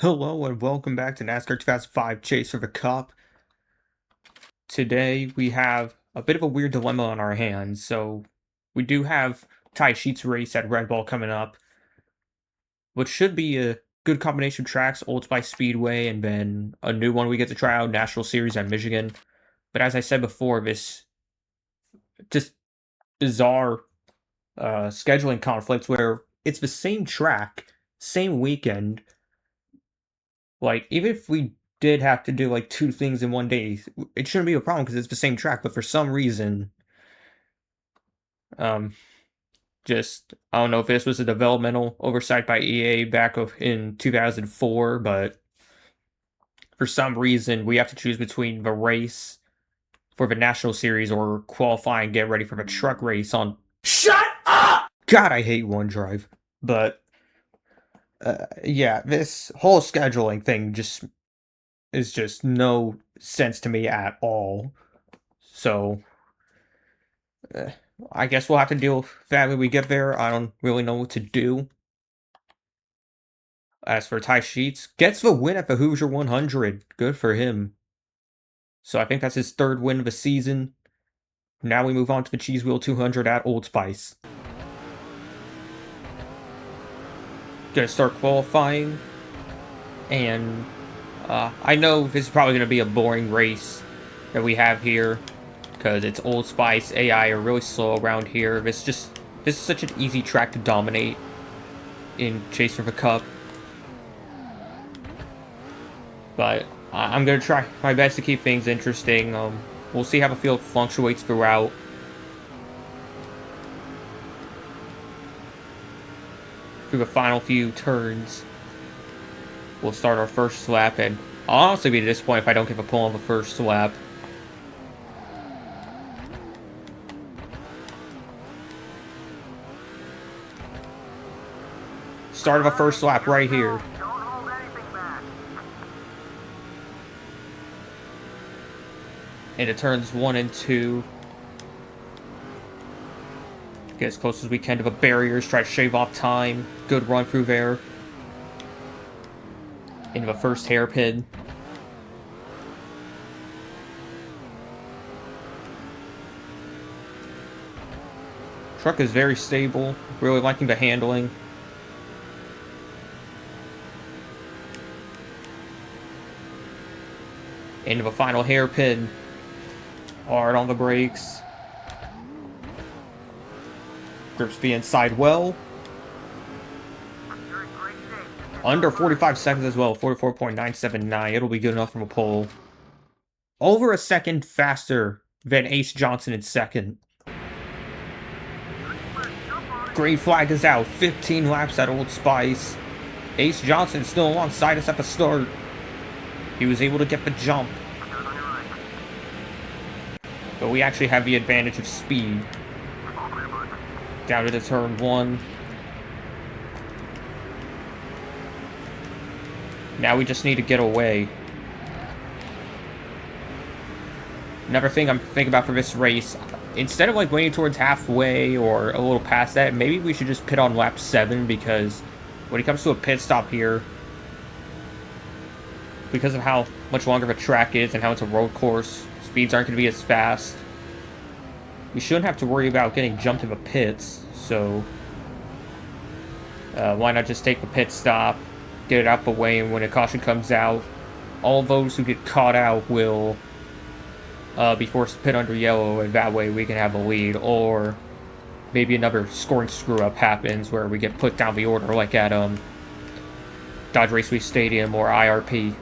Hello and welcome back to NASCAR 2005 Chase for the Cup. Today we have a bit of a weird dilemma on our hands. So we do have Ty Sheets race at Red Bull coming up, which should be a good combination of tracks, Old Spice Speedway, and then a new one we get to try out, National Series at Michigan. But as I said before, this just bizarre scheduling conflict where it's the same track, same weekend. Like, even if we did have to do, like, 2 things in 1 day, it shouldn't be a problem because it's the same track, but for some reason, um, just I don't know if this was a developmental oversight by EA back in 2004, but for some reason, we have to choose between the race for the National Series or qualify and get ready for the truck race on Shut up! God, I hate OneDrive. But, yeah, this whole scheduling thing just is just no sense to me at all. So, uh, I guess we'll have to deal with that when we get there. I don't really know what to do. As for Ty Sheets, gets the win at the Hoosier 100. Good for him. So I think that's his third win of the season. Now we move on to the Cheese Wheel 200 at Old Spice. Gonna start qualifying. And I know this is probably going to be a boring race that we have here, because it's Old Spice. AI are really slow around here. This is such an easy track to dominate in Chase for the Cup. But I'm going to try my best to keep things interesting. We'll see how the field fluctuates throughout. Through the final few turns, we'll start our first lap, and I'll honestly be disappointed if I don't get a pull on the first lap. Start of a first lap right here. Into turns 1 and 2. Get as close as we can to the barriers, try to shave off time. Good run through there. Into the first hairpin. Truck is very stable. Really liking the handling. Into the final hairpin. Hard on the brakes. Grips the inside well. Under 45 seconds as well, 44.979. It'll be good enough from a pole. Over a second faster than Ace Johnson in second. Green flag is out. 15 laps at Old Spice. Ace Johnson still alongside us at the start. He was able to get the jump. But we actually have the advantage of speed. Down to the turn 1. Now we just need to get away. Another thing I'm thinking about for this race, instead of like waiting towards halfway or a little past that, maybe we should just pit on lap 7, because when it comes to a pit stop here, because of how much longer of a track is and how it's a road course, speeds aren't going to be as fast. We shouldn't have to worry about getting jumped in the pits, so why not just take the pit stop, get it out the way, and when a caution comes out, all those who get caught out will be forced to pit under yellow, and that way we can have a lead. Or maybe another scoring screw-up happens where we get put down the order, like at Dodge Raceway Stadium or IRP.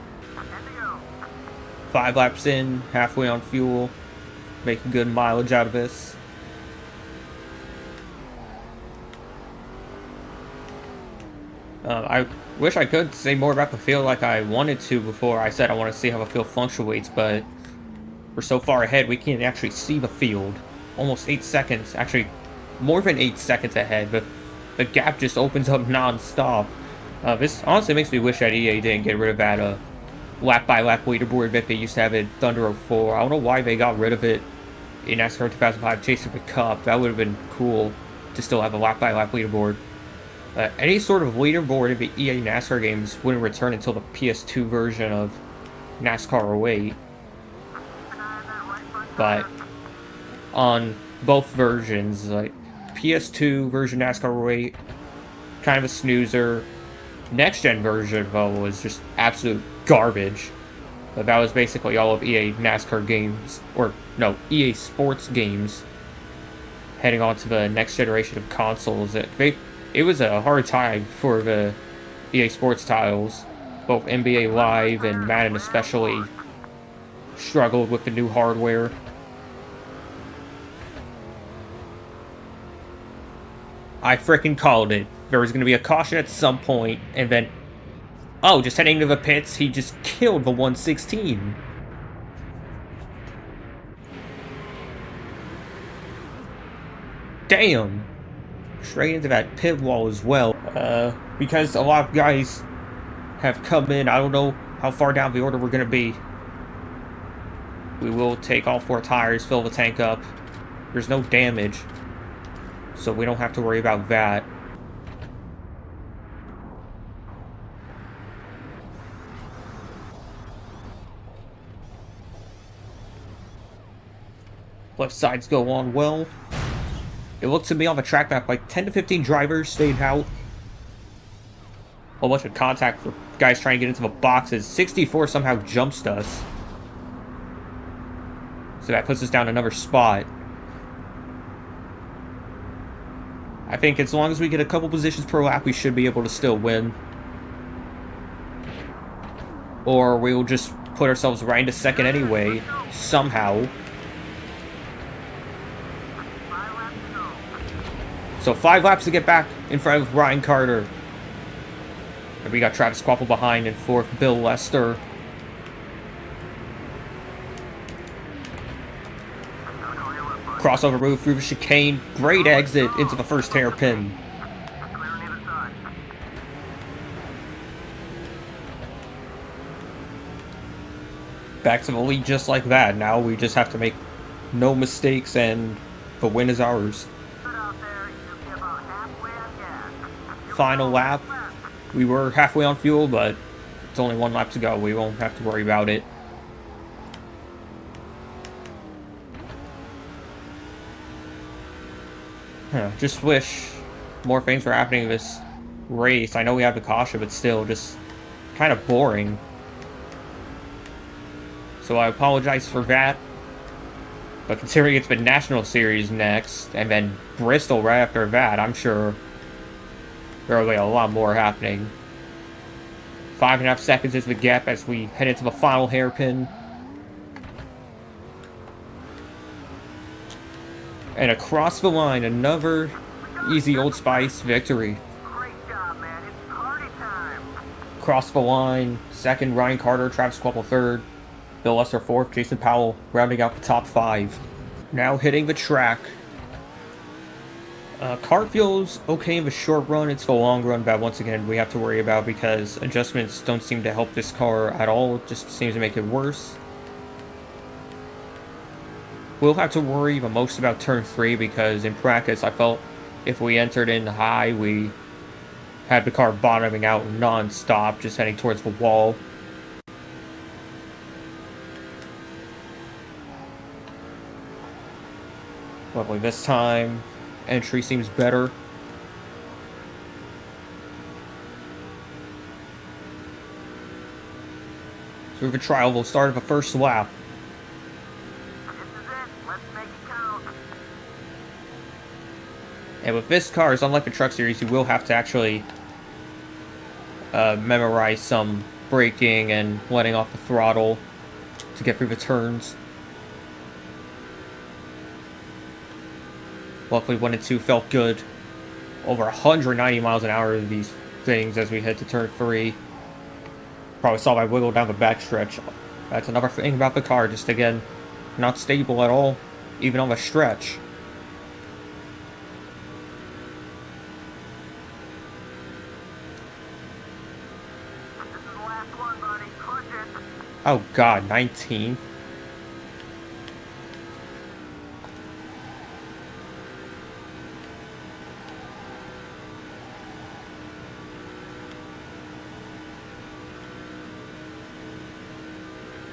5 laps in, halfway on fuel, making good mileage out of this. I wish I could say more about the field like I wanted to before I said I want to see how the field fluctuates, but we're so far ahead we can't actually see the field. Almost 8 seconds, actually more than 8 seconds ahead. The gap just opens up non-stop. This honestly makes me wish that EA didn't get rid of that lap-by-lap leaderboard that they used to have in Thunder 04. I don't know why they got rid of it in NASCAR 2005 Chase for the Cup. That would have been cool to still have a lap-by-lap leaderboard. Any sort of leaderboard in the EA NASCAR games wouldn't return until the PS2 version of NASCAR 08. But on both versions, like PS2 version NASCAR 08, kind of a snoozer. Next gen version, though, was just absolute garbage. But that was basically all of EA NASCAR games, or no, EA Sports games, heading on to the next generation of consoles. It was a hard time for the EA Sports titles. Both NBA Live and Madden especially struggled with the new hardware. I freaking called it. There was going to be a caution at some point, and then, oh, just heading to the pits, he just killed the 116. Damn. Straight into that pit wall as well. Because a lot of guys have come in, I don't know how far down the order we're going to be. We will take all 4 tires, fill the tank up. There's no damage, so we don't have to worry about that. Left sides go on well. It looked to me on the track map like 10 to 15 drivers stayed out. A whole bunch of contact for guys trying to get into the boxes. 64 somehow jumps us. So that puts us down another spot. I think as long as we get a couple positions per lap, we should be able to still win. Or we will just put ourselves right into second anyway, somehow. So 5 laps to get back in front of Ryan Carter. And we got Travis Quapple behind in 4th, Bill Lester. Crossover move through the chicane. Great exit into the first hairpin. Back to the lead just like that. Now we just have to make no mistakes and the win is ours. Final lap. We were halfway on fuel, but it's only 1 lap to go. We won't have to worry about it. Just wish more things were happening in this race. I know we have the caution, but still, just kind of boring. So I apologize for that. But considering it's the National Series next, and then Bristol right after that, I'm sure there will be a lot more happening. 5.5 seconds is the gap as we head into the final hairpin. And across the line, another easy Old Spice victory. Great job, man. It's party time. Across the line, 2nd, Ryan Carter, Travis Quapple 3rd, Bill Lester 4th, Jason Powell rounding out the top 5. Now hitting the track. Car feels okay in the short run. It's the long run that once again we have to worry about because adjustments don't seem to help this car at all. It just seems to make it worse. We'll have to worry the most about turn 3 because in practice I felt if we entered in high, we had the car bottoming out non-stop, just heading towards the wall. Lovely this time. Entry seems better. So we have a trial. We'll start at the first lap. This is it. Let's make it count. And with this car, it's unlike the Truck Series, you will have to actually memorize some braking and letting off the throttle to get through the turns. Luckily, 1 and 2 felt good. Over 190 miles an hour of these things as we head to turn 3. Probably saw my wiggle down the backstretch. That's another thing about the car, just again, not stable at all, even on the stretch. This is the last one, buddy. Push it. Oh god, 19.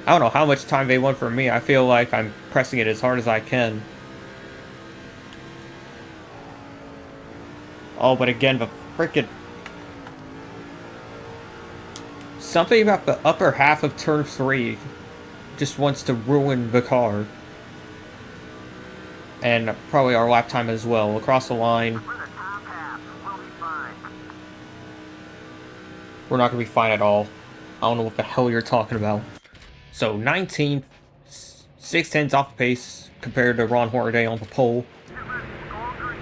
I don't know how much time they want from me. I feel like I'm pressing it as hard as I can. Oh, but again, the frickin' something about the upper half of turn 3 just wants to ruin the car. And probably our lap time as well. Across the line. For the top half, we'll be fine. We're not going to be fine at all. I don't know what the hell you're talking about. So 19th, 6/10 off the pace compared to Ron Hornaday on the pole. Get ready, go on green.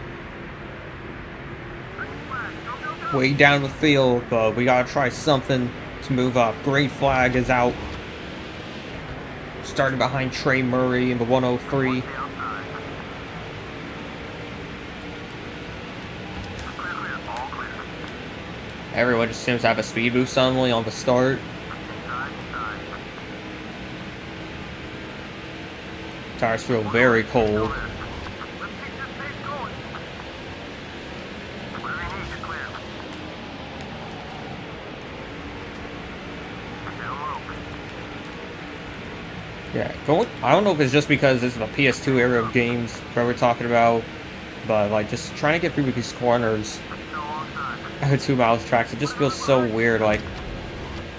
Green flag, go, go, go. Way down the field, but we got to try something to move up. Green flag is out. Starting behind Trey Murray in the 103. Stay outside. Clear, clear, all clear. Everyone just seems to have a speed boost suddenly on the start. Inside, inside. Tires feel very cold. Let's keep this pace going. Whatever you need to clear. Down low. Yeah, I don't know if it's just because this is the PS2 era of games that we're talking about, but like just trying to get through these corners Still alongside. at 2 miles tracks, it just feels so weird. Like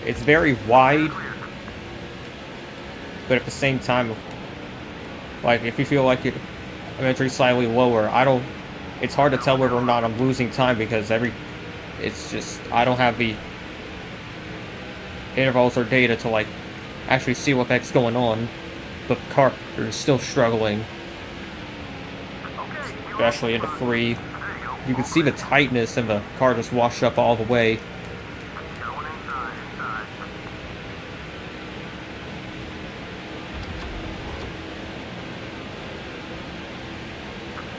it's very wide, Clear. but at the same time, like if you feel like you're entering slightly lower, it's hard to tell whether or not I'm losing time because it's just I don't have the intervals or data to like actually see what the heck's going on. The car is still struggling, Okay, you especially into 3. There you go. You can see the tightness and the car just washed up all the way. Going inside, inside.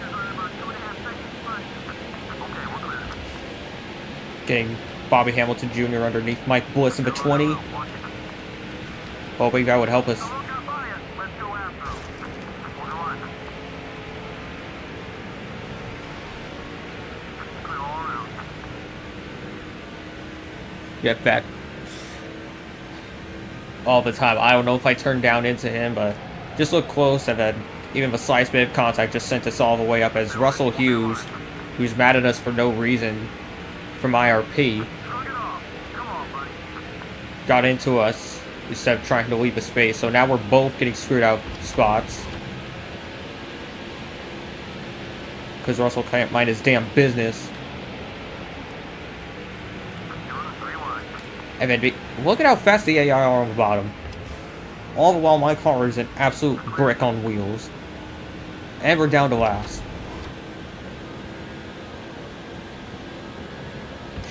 Here's right about 2.5 seconds left. Okay, we're clear. Getting Bobby Hamilton Jr. underneath Mike Bliss in the 20. Watch it. Hoping that would help us. Someone got by us. Let's go after him. Order one. Clear all around. Get back all the time. I don't know if I turned down into him, but just look close, and then even the slightest bit of contact just sent us all the way up as Russell Hughes, who's mad at us for no reason from IRP, Shrug it off. Come on, buddy. got into us instead of trying to leave the space. So now we're both getting screwed out of spots because Russell can't mind his damn business. You're on a 3 wide. And then look at how fast the AI are on the bottom. All the while my car is an absolute brick on wheels. And we're down to last.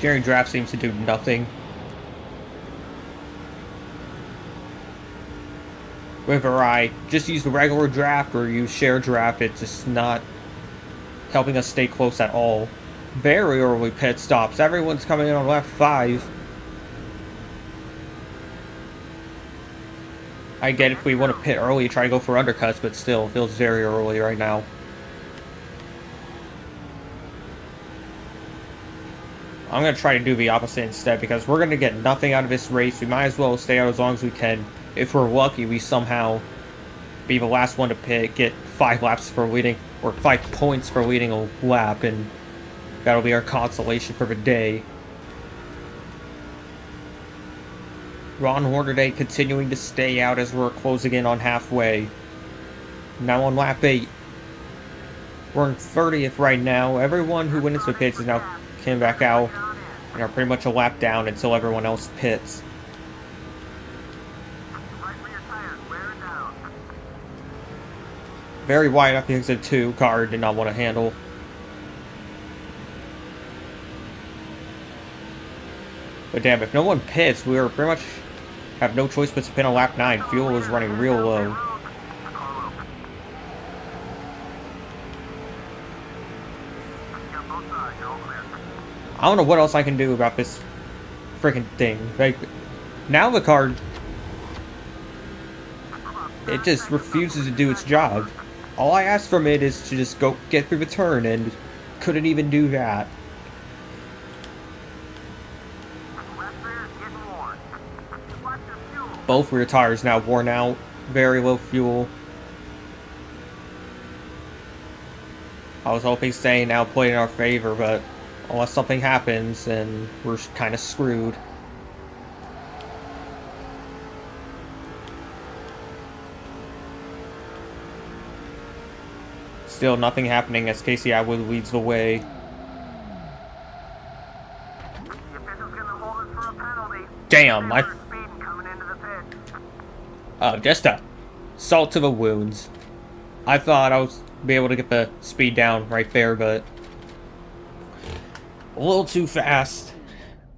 Sharing draft seems to do nothing. Whether I just use the regular draft or use share draft, it's just not helping us stay close at all. Very early pit stops. Everyone's coming in on lap 5. I get if we want to pit early, try to go for undercuts, but still, it feels very early right now. I'm going to try to do the opposite instead, because we're going to get nothing out of this race. We might as well stay out as long as we can. If we're lucky, we somehow be the last one to pit, get 5 laps for leading, or 5 points for leading a lap, and that'll be our consolation for the day. Ron Hornaday continuing to stay out as we're closing in on halfway. Now on lap 8. We're in 30th right now. Everyone who went into the pits is now came back out and are pretty much a lap down until everyone else pits. Right for your tires. Wear it down. Very wide up the exit 2. Car did not want to handle. But damn, if no one pits, we are pretty much have no choice but to pit on lap 9. Fuel is running real low. I don't know what else I can do about this freaking thing. Like, now the car, it just refuses to do its job. All I asked from it is to just go get through the turn, and couldn't even do that. Left rear is getting warm. Just watch your fuel. Both rear tires now worn out. Very low fuel. I was hoping staying now played in our favor, but unless something happens, then we're kind of screwed. Still nothing happening as Casey Atwood leads the way. The official's gonna hold us for a penalty. Damn, They were speeding coming into the pit. just a salt to the wounds. I thought I was be able to get the speed down right there, but a little too fast.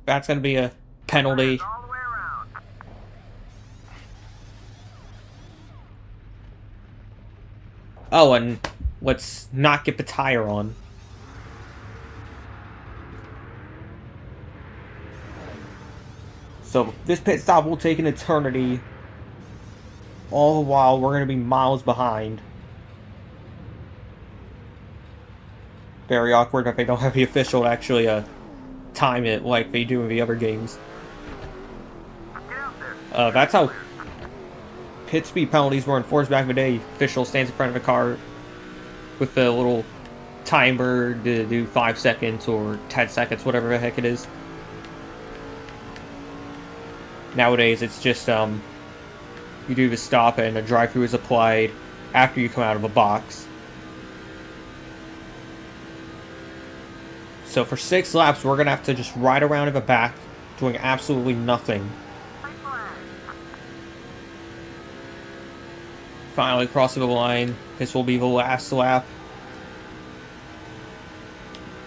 That's gonna be a penalty. All the way around. Oh, and let's not get the tire on. So this pit stop will take an eternity. All the while, we're going to be miles behind. Very awkward that they don't have the official to actually time it like they do in the other games. Get out there. That's how pit speed penalties were enforced back in the day. Official stands in front of the car with the little timer to do 5 seconds or 10 seconds, whatever the heck it is. Nowadays, it's just, you do the stop and a drive-through is applied after you come out of a box. So for 6 laps, we're going to have to just ride around in the back, doing absolutely nothing. Finally crossing the line. This will be the last lap.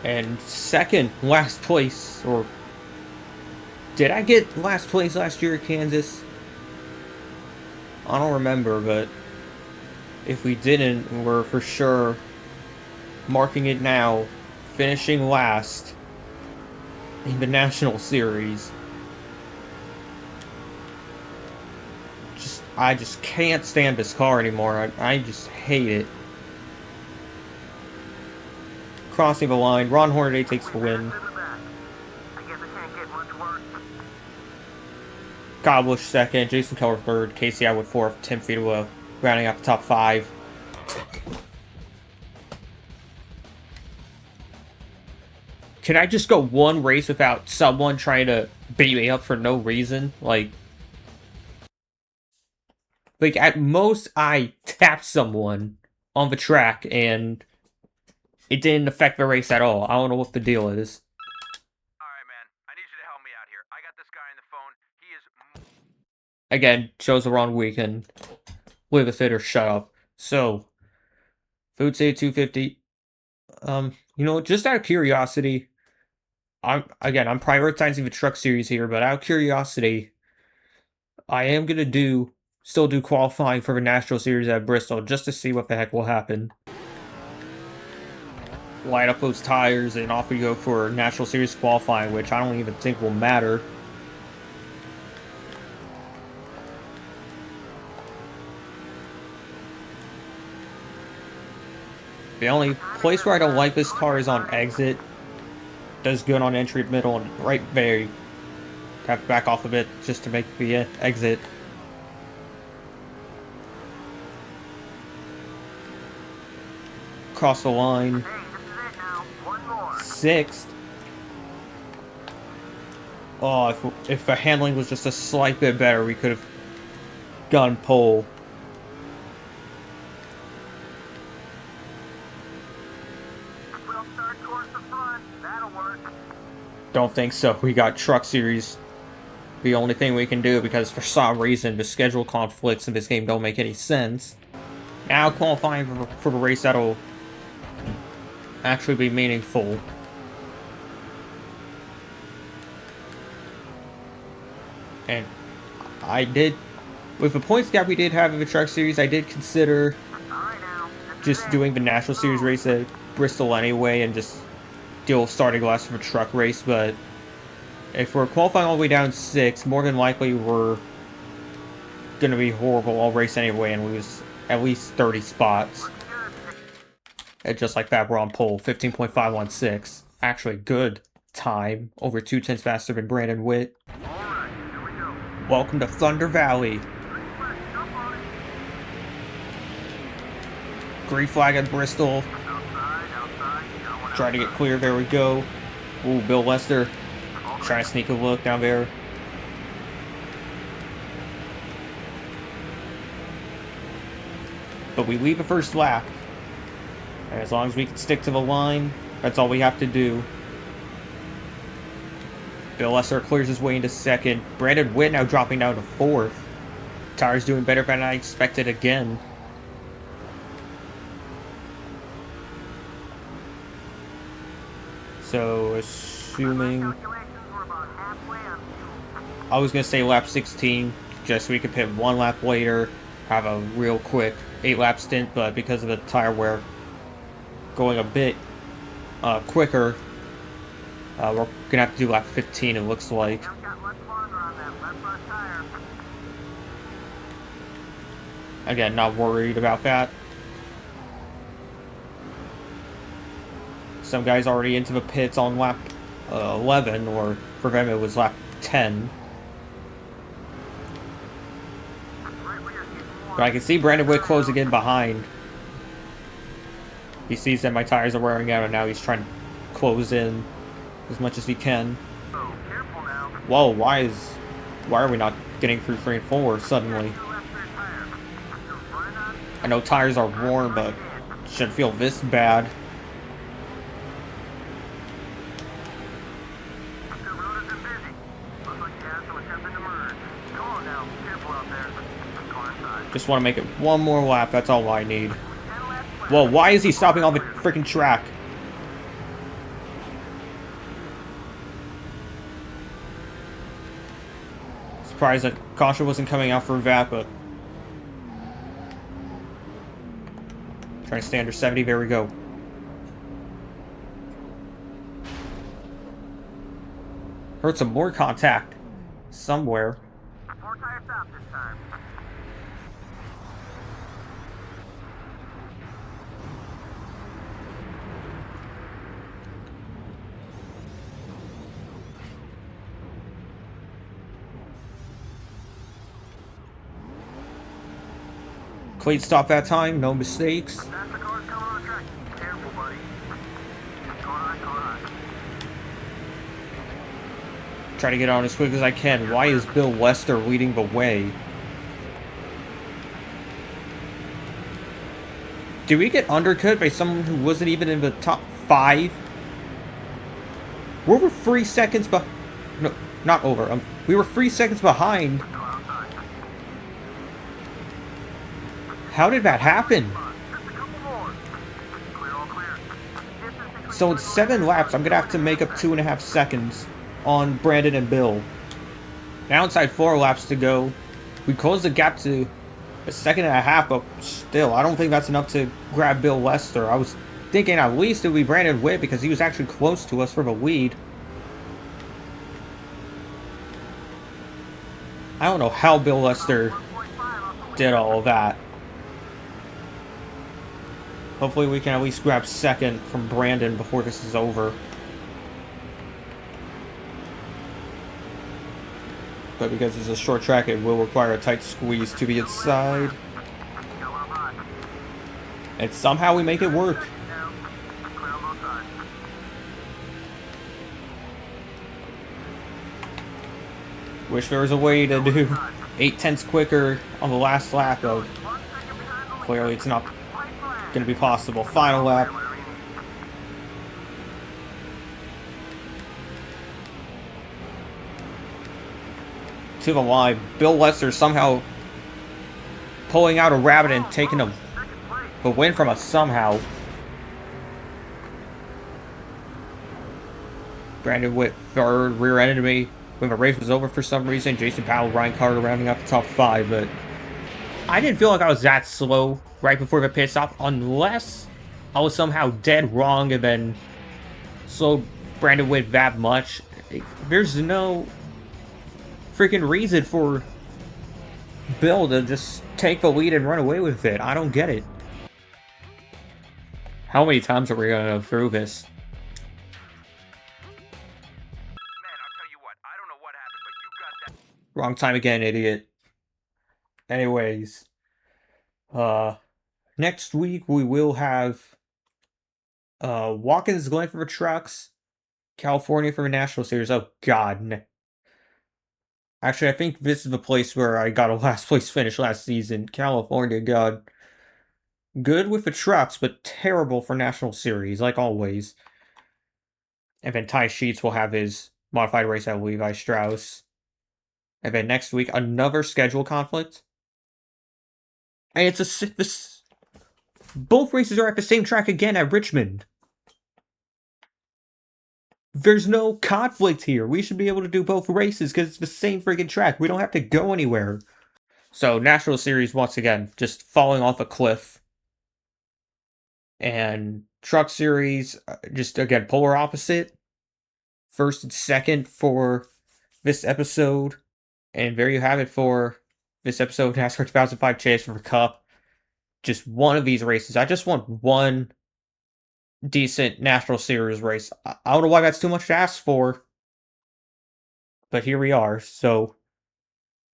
And second last place, or did I get last place last year at Kansas? I don't remember, but if we didn't, we're for sure marking it now, finishing last in the National Series. I just can't stand this car anymore. I just hate it. Crossing the line, Ron Hornaday takes the win. I guess it can't get much worse. Kyle Busch second, Jason Keller third, Casey Atwood fourth, Tim Fedewa rounding out the top 5. Can I just go one race without someone trying to beat me up for no reason? Like at most I tapped someone on the track and it didn't affect the race at all. I don't know what the deal is. Alright, man. I need you to help me out here. I got this guy on the phone. He is... Again, chose the wrong week and leave the fit or shut up. So, food save 250. You know, just out of curiosity, I'm prioritizing the truck series here, but out of curiosity, I am gonna still do qualifying for the National Series at Bristol just to see what the heck will happen. Light up those tires and off we go for National Series qualifying, which I don't even think will matter. The only place where I don't like this car is on exit. Does good on entry, middle, and right there. You have to back off a bit just to make the exit. Cross the line. Hey, this is it now. One more. 6th. Oh, if the handling was just a slight bit better, we could have gone pole. We'll start towards the front. That'll work. Don't think so. We got Truck Series. The only thing we can do, because for some reason the schedule conflicts in this game don't make any sense. Now qualifying for the race that'll actually be meaningful. And I did, with the points gap we did have in the Truck Series, I did consider Alright now. just doing the National Series race at Bristol anyway and just deal starting last for a truck race, but if we're qualifying all the way down 6, more than likely we're going to be horrible all race anyway and lose at least 30 spots. And just like that, we're on pole, 15.516. Actually, good time, over 2 tenths faster than Brandon Witt. Alright, here we go. Welcome to Thunder Valley. Jump on it. Green flag at Bristol. Outside. Got one Trying to get outside. clear. There we go. Ooh, Bill Lester trying to sneak a look down there. But we leave the first lap. And as long as we can stick to the line, that's all we have to do. Bill Lester clears his way into second. Brandon Witt now dropping down to fourth. Tires doing better than I expected again. So, assuming... Calculations were about halfway on fuel. I was going to say lap 16, just so we could pit one lap later, have a real quick 8-lap stint, but because of the tire wear going a bit quicker, we're going to have to do lap 15, it looks like. Just got much longer on that left front tire. Again, not worried about that. Some guys already into the pits on lap 11, or for them it was lap 10. Right rear getting more. But I can see Brandon Witt closing in behind. He sees that my tires are wearing out, and now he's trying to close in as much as he can. So, careful now. Whoa, why are we not getting through 3 and 4 suddenly? Your left rear tire. You're running on. I know tires are warm, but it shouldn't feel this bad. The road has been busy. Looks like gas will attempting to merge. Go on now. Careful out there. Car inside. Just want to make it one more lap, that's all I need. 10 laps left. Whoa, why is he stopping on the freaking track? Surprised that caution wasn't coming out for that, but... Trying to stay under 70, there we go. Heard some more contact somewhere. 4 tire stop this time. Clean stop that time, no mistakes. That's the car's coming on the track. Careful, buddy. Car on. Try to get on as quick as I can. Why is Bill Lester leading the way? Did we get undercut by someone who wasn't even in the top 5? We were 3 seconds no, not over. We were 3 seconds behind. Go outside. How did that happen? Just a couple more. Clear, all clear. Distance between So in 7 laps, I'm going to have to make up 2.5 seconds on Brandon and Bill. Now inside 4 laps to go. We closed the gap to a 1.5 seconds, but still, I don't think that's enough to grab Bill Lester. I was thinking at least it would be Brandon Witt because he was actually close to us for the lead. I don't know how Bill Lester 1.5 off the lead. did all of that. Hopefully we can at least grab second from Brandon before this is over. But because it's a short track, it will require a tight squeeze to the inside. Go on by. And somehow we make it work. Now, clear on both sides. Wish there was a way to do 8/10 quicker on the last lap, but 1 second behind the lead. clearly it's not White flag. going to be possible. Final lap. To the line. Bill Lester somehow pulling out a rabbit and taking a win from us somehow. Brandon Witt third, rear-ended me when the race was over for some reason. Jason Powell, Ryan Carter rounding out the top 5, but I didn't feel like I was that slow right before the pit stop, unless I was somehow dead wrong and then slowed Brandon Witt that much. There's no freaking reason for Bill to just take the lead and run away with it. I don't get it. How many times are we going to go through this? Man, I'll tell you what. I don't know what happened, but you got that. Wrong time again, idiot. Anyways, uh, next week we will have Watkins Glen for trucks, California for a National Series. Oh God. Actually, I think this is the place where I got a last place finish last season. California, God. Good with the trucks, but terrible for National Series, like always. And then Ty Sheets will have his modified race at Levi Strauss. And then next week, another schedule conflict. And it's this. Both races are at the same track again at Richmond. There's no conflict here. We should be able to do both races because it's the same freaking track. We don't have to go anywhere. So, National Series, once again, just falling off a cliff. And Truck Series, just again, polar opposite. First and second for this episode. And there you have it for this episode of NASCAR 2005 Chase for Cup. Just one of these races. I just want one decent National Series race. I don't know why that's too much to ask for, but here we are. So,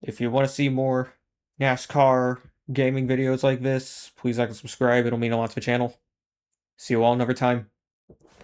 if you want to see more NASCAR gaming videos like this, please like and subscribe. It'll mean a lot to the channel. See you all another time.